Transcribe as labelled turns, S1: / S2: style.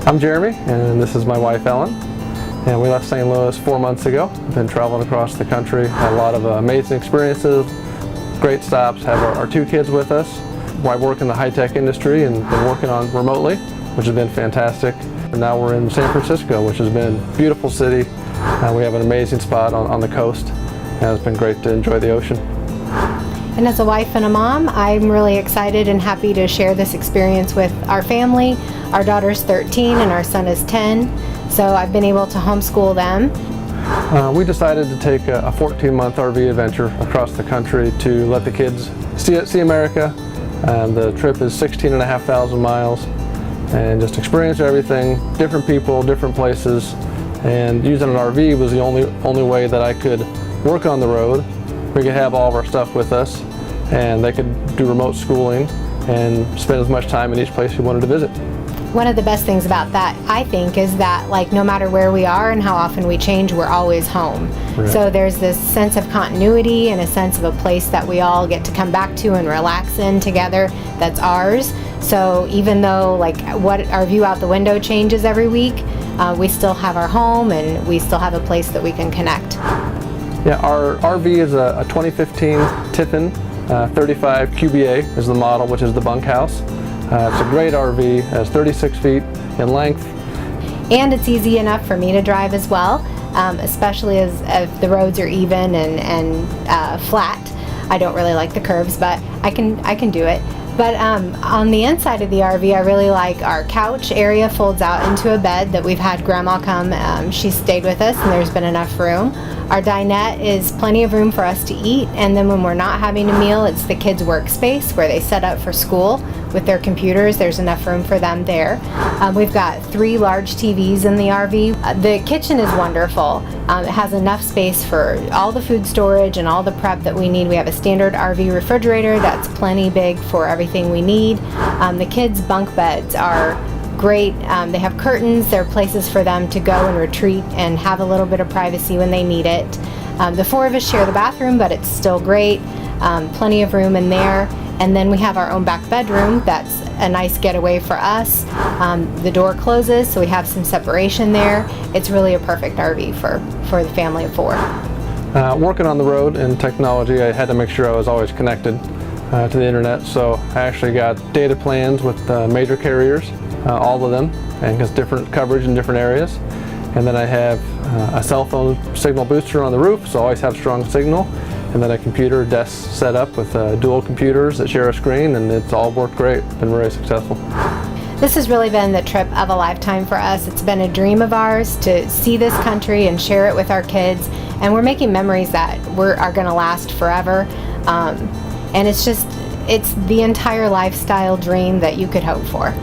S1: I'm Jeremy, and this is my wife Ellen. And we left St. Louis 4 months ago. We've been traveling across the country, had a lot of amazing experiences, great stops, have our 2 kids with us. I work in the high-tech industry and been working on remotely, which has been fantastic. And now we're in San Francisco, which has been a beautiful city. We have an amazing spot on the coast, and it's been great to enjoy the ocean.
S2: And as a wife and a mom, I'm really excited and happy to share this experience with our family. Our daughter's 13 and our son is 10, so I've been able to homeschool them.
S1: We decided to take a 14-month RV adventure across the country to let the kids see America. The trip is 16,500 miles, and just experience everything, different people, different places. And using an RV was the only way that I could work on the road. We could have all of our stuff with us, and they could do remote schooling and spend as much time in each place we wanted to visit.
S2: One of the best things about that, I think, is that no matter where we are and how often we change, we're always home.
S1: Right.
S2: So there's this sense of continuity and a sense of a place that we all get to come back to and relax in together that's ours. So even though what our view out the window changes every week, we still have our home and we still have a place that we can connect.
S1: Yeah, our RV is a 2015 Tiffin 35 QBA is the model, which is the bunkhouse. It's a great RV, has 36 feet in length.
S2: And it's easy enough for me to drive as well, especially as the roads are even and flat. I don't really like the curves, but I can do it. But on the inside of the RV, I really like our couch area folds out into a bed that we've had Grandma come. She stayed with us, and there's been enough room. Our dinette is plenty of room for us to eat, and then when we're not having a meal, it's the kids' workspace where they set up for school with their computers. There's enough room for them there. We've got 3 large TVs in the RV. The kitchen is wonderful. It has enough space for all the food storage and all the prep that we need. We have a standard RV refrigerator that's plenty big for everything we need. The kids' bunk beds are great. They have curtains. There are places for them to go and retreat and have a little bit of privacy when they need it. The 4 of us share the bathroom, but it's still great. Plenty of room in there. And then we have our own back bedroom that's a nice getaway for us. The door closes, so we have some separation there. It's really a perfect RV for the family of 4.
S1: Working on the road in technology, I had to make sure I was always connected to the internet, so I actually got data plans with major carriers, all of them, and has different coverage in different areas. And then I have a cell phone signal booster on the roof, so I always have strong signal. And then a computer desk set up with dual computers that share a screen, and it's all worked great. Been very successful.
S2: This has really been the trip of a lifetime for us. It's been a dream of ours to see this country and share it with our kids, and we're making memories that are going to last forever. And it's the entire lifestyle dream that you could hope for.